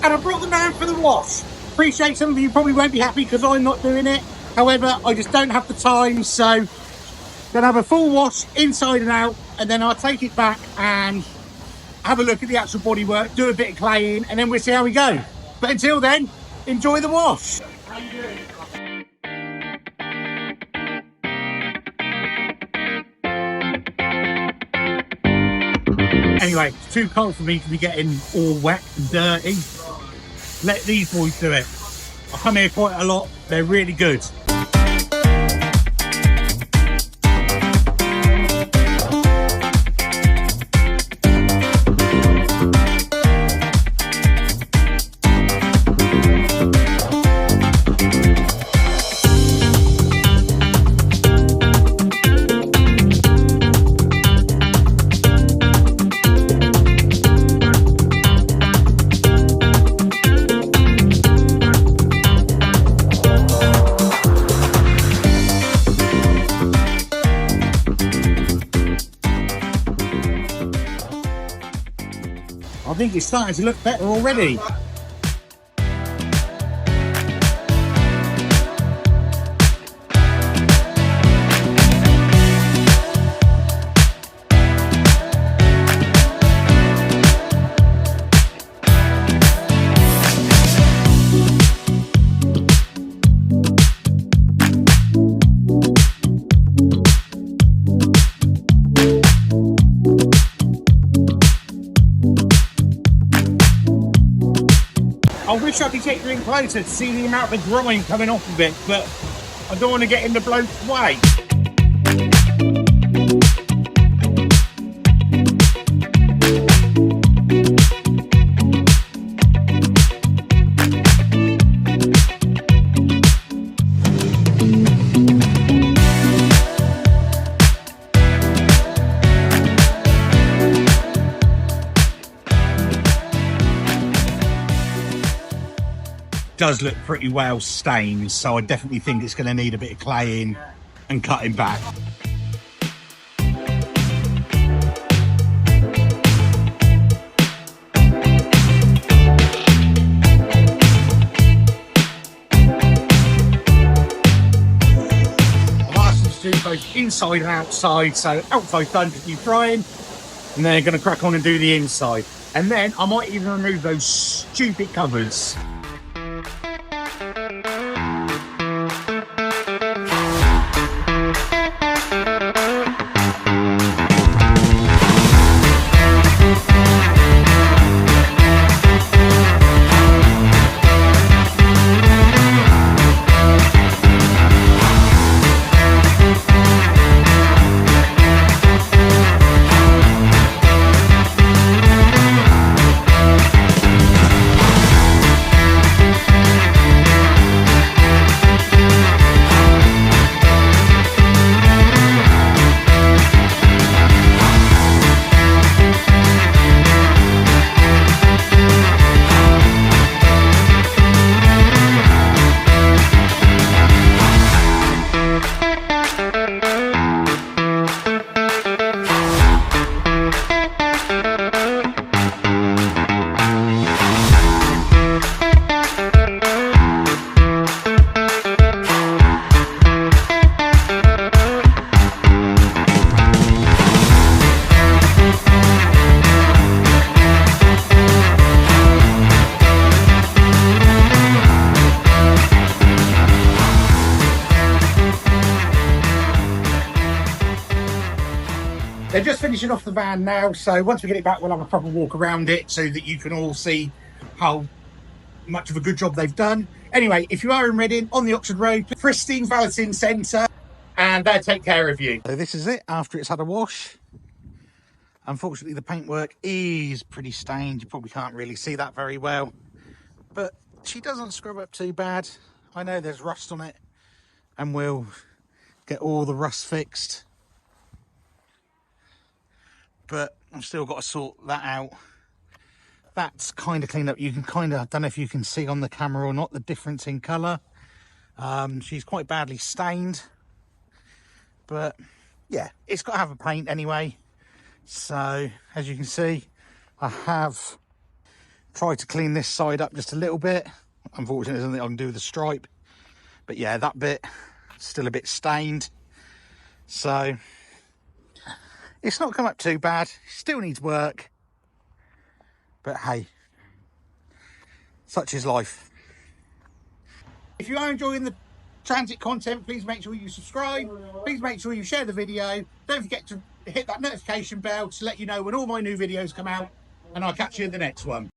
and I brought them down for the wash. Appreciate some of you probably won't be happy because I'm not doing it. However, I just don't have the time, so gonna have a full wash inside and out, and then I'll take it back and have a look at the actual bodywork, do a bit of claying, and then we'll see how we go. But until then, enjoy the wash. Anyway, it's too cold for me to be getting all wet and dirty. Let these boys do it. I come here quite a lot. They're really good. I think it's starting to look better already. I wish I could get you in closer to see the amount of grime coming off of it, but I don't want to get in the bloke's way. Does look pretty well stained, so I definitely think it's going to need a bit of claying and cutting back. I've asked them to do both inside and outside, so outside's done to keep drying, and they're going to crack on and do the inside. And then I might even remove those stupid covers. They're just finishing off the van now, so once we get it back, we'll have a proper walk around it so that you can all see how much of a good job they've done. Anyway, if you are in Reading, on the Oxford Road, Pristine Valeting Centre, and they'll take care of you. So this is it after it's had a wash. Unfortunately, the paintwork is pretty stained. You probably can't really see that very well, but she doesn't scrub up too bad. I know there's rust on it, and we'll get all the rust fixed. But I've still got to sort that out. That's kind of cleaned up. You can kind of, I don't know if you can see on the camera or not, the difference in colour. She's quite badly stained, but yeah, it's got to have a paint anyway. So as you can see, I have Try to clean this side up just a little bit. Unfortunately, there's nothing I can do with the stripe. But yeah, that bit still a bit stained. So it's not come up too bad. Still needs work. But hey, such is life. If you are enjoying the transit content, please make sure you subscribe. Please make sure you share the video. Don't forget to hit that notification bell to let you know when all my new videos come out. And I'll catch you in the next one.